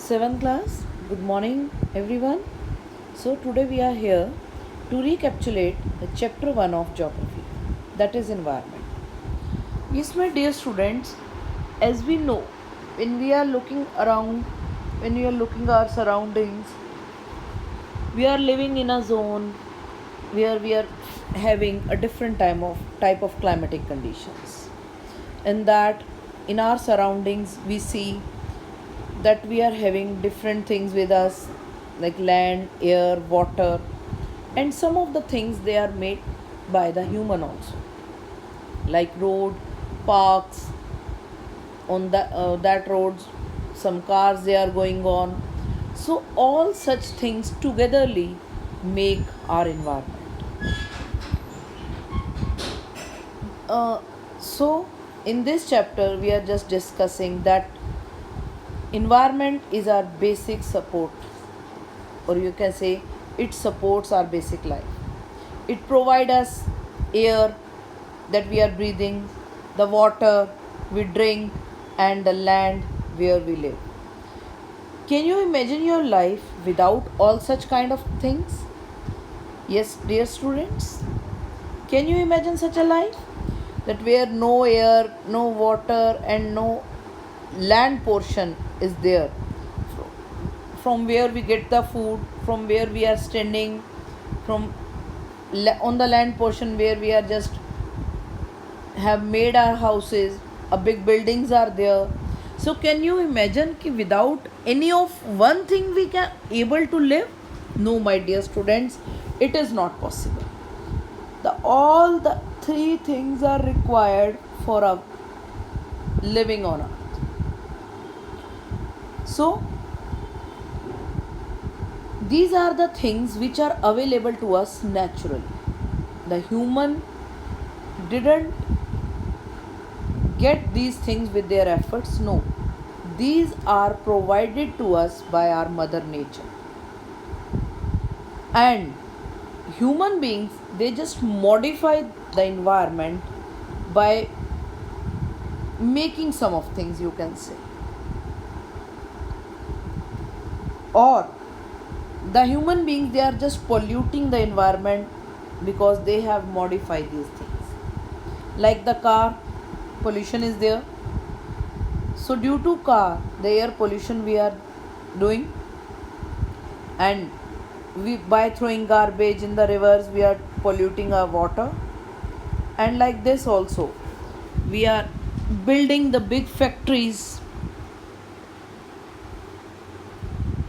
7th class, good morning everyone. So, today we are here to recapitulate the chapter 1 of geography, that is environment. Yes, my dear students, as we know, when we are looking around, when we are looking our surroundings, we are living in a zone where we are having a different type of climatic conditions. And that in our surroundings we see that we are having different things with us like land, air, water, and some of the things they are made by the human also, like road, parks, on that roads some cars they are going on. So all such things togetherly make our environment. So in this chapter we are just discussing that environment is our basic support, or you can say it supports our basic life. It provides us air that we are breathing, the water we drink, and the land where we live. Can you imagine your life without all such kind of things? Yes, dear students. Can you imagine such a life? That where no air, no water, and no land portion is there, from where we get the food, from where we are standing, from on the land portion where we are just have made our houses, a big buildings are there. So can you imagine ki without any of one thing we can able to live? No, my dear students, it is not possible. The all the three things are required for a living on earth. So these are the things which are available to us naturally. The human didn't get these things with their efforts. No, these are provided to us by our mother nature. And human beings, they just modify the environment by making some of things, you can say, or the human beings, they are just polluting the environment because they have modified these things. Like the car pollution is there, so due to car the air pollution we are doing, and we by throwing garbage in the rivers we are polluting our water. And like this also, we are building the big factories,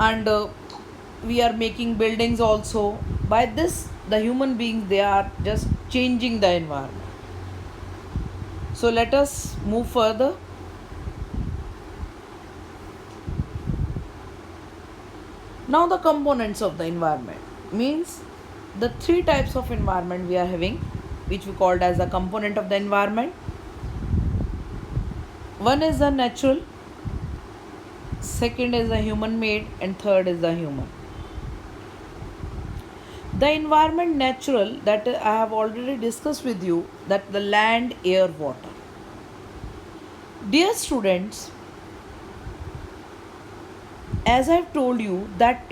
and we are making buildings also. By this the human beings, they are just changing the environment. So let us move further. Now the components of the environment means the three types of environment we are having, which we called as a component of the environment. One is the natural, second is the human made, and third is the human. The environment natural, that I have already discussed with you, that the land, air, water. Dear students, as I've told you that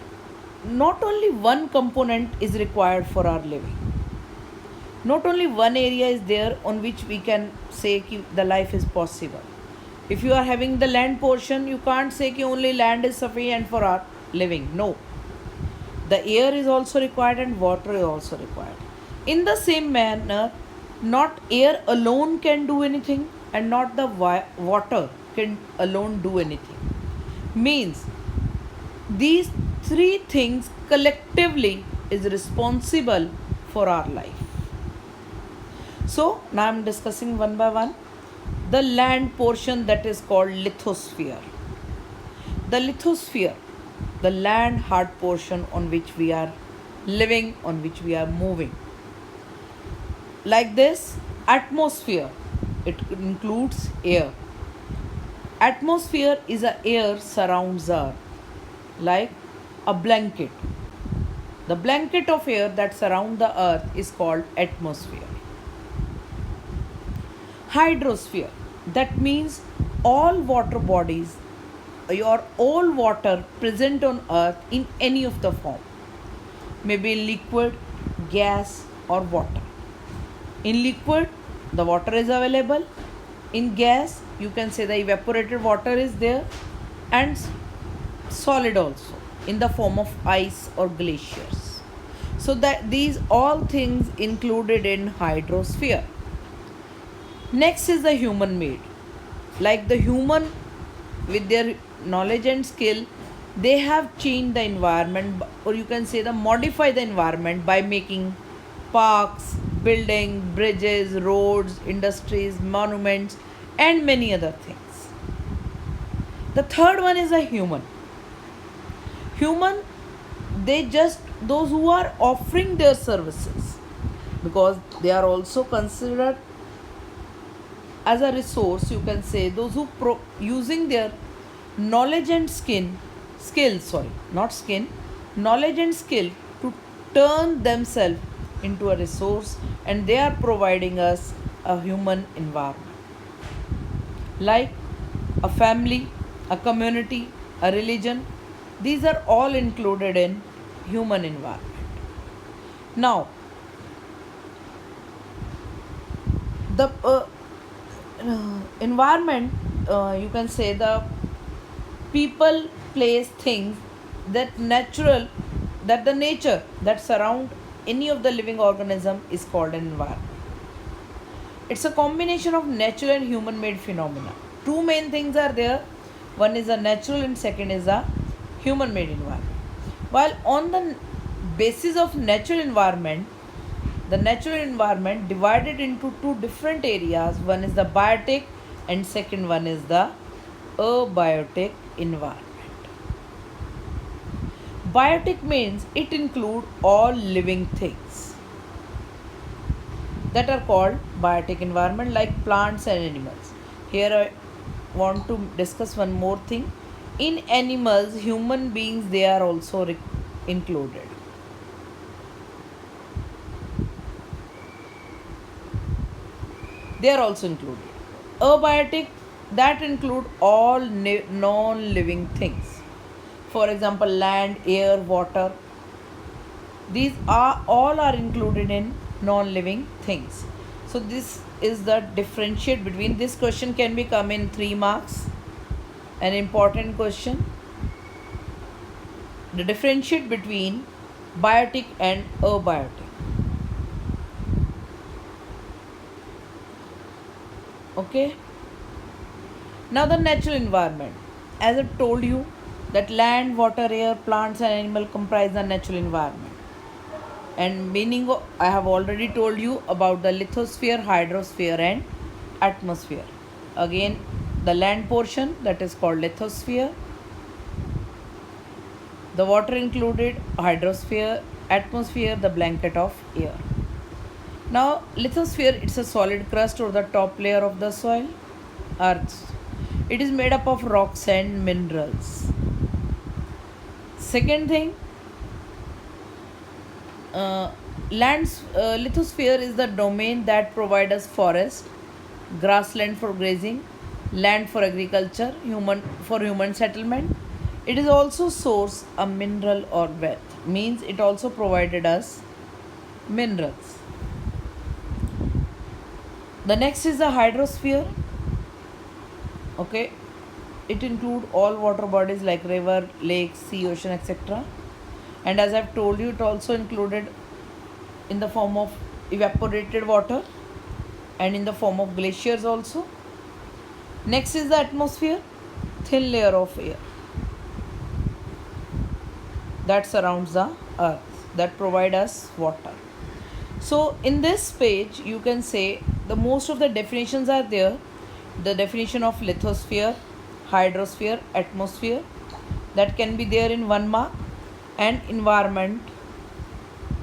not only one component is required for our living. Not only one area is there on which we can say ki the life is possible. If you are having the land portion, you can't say ki only land is sufficient for our living. No. The air is also required and water is also required. In the same manner, not air alone can do anything, and not the water can alone do anything. Means these three things collectively is responsible for our life. So now I am discussing one by one. The land portion, that is called lithosphere. The lithosphere, the land hard portion on which we are living, on which we are moving. Like this, atmosphere, it includes air. Atmosphere is a air surrounds earth like a blanket. The blanket of air that surrounds the earth is called atmosphere. Hydrosphere, that means all water bodies your all water present on earth in any of the form, maybe liquid, gas or water. In liquid, the water is available. In gas, you can say the evaporated water is there, and solid also in the form of ice or glaciers. So that these all things included in hydrosphere. Next is the human made. Like the human with their knowledge and skill, they have changed the environment, or you can say the modify the environment by making parks, building, bridges, roads, industries, monuments and many other things. The third one is a human. Human, they just those who are offering their services, because they are also considered as a resource, you can say those who using their knowledge and knowledge and skill to turn themselves into a resource, and they are providing us a human environment like a family, a community, a religion. These are all included in human environment. Now, the environment, you can say the people, place, things that natural, that the nature that surround any of the living organism is called an environment. It's a combination of natural and human made phenomena. Two main things are there. One is a natural and second is a human made environment. While on the basis of natural environment, the natural environment divided into two different areas. One is the biotic and second one is the abiotic environment. Biotic means it includes all living things that are called biotic environment, like plants and animals. Here I want to discuss one more thing. In animals, human beings, they are also included. They are also included. Abiotic, that include all non-living things. For example, land, air, water. These are all are included in non-living things. So this is the differentiate between. This question can be come in 3 marks. An important question. The differentiate between biotic and abiotic. Okay. Now the natural environment. As I told you that land, water, air, plants and animal comprise the natural environment. And meaning I have already told you about the lithosphere, hydrosphere and atmosphere. Again, the land portion, that is called lithosphere. The water included, hydrosphere, atmosphere, the blanket of air. Now, lithosphere, it's a solid crust or the top layer of the soil, earth. It is made up of rocks and minerals. Second thing, lithosphere is the domain that provides us forest, grassland for grazing, land for agriculture, human settlement. It is also source a mineral or wealth, means it also provided us minerals. The next is the hydrosphere. Okay, it include all water bodies like river, lakes, sea, ocean, etc. And as I've told you, it also included in the form of evaporated water and in the form of glaciers also. Next is the atmosphere, thin layer of air that surrounds the earth, that provide us water. So in this page you can say the most of the definitions are there. The definition of lithosphere, hydrosphere, atmosphere, that can be there in 1 mark, and environment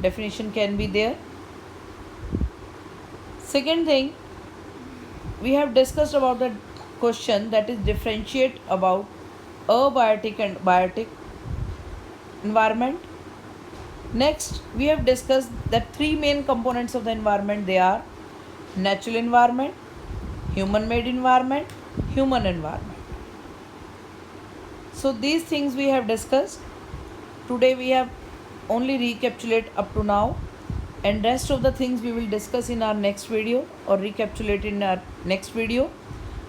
definition can be there. Second thing, we have discussed about the question that is differentiate about abiotic and biotic environment. Next, we have discussed that 3 main components of the environment. They are natural environment, human made environment, human environment. So these things we have discussed. Today we have only recapitulate up to now, and rest of the things we will discuss in our next video or recapitulate in our next video.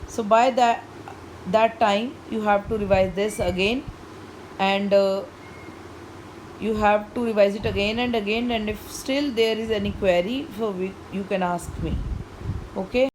So by that time you have to revise this again, and you have to revise it again and again, and if still there is any query, so you can ask me. Okay.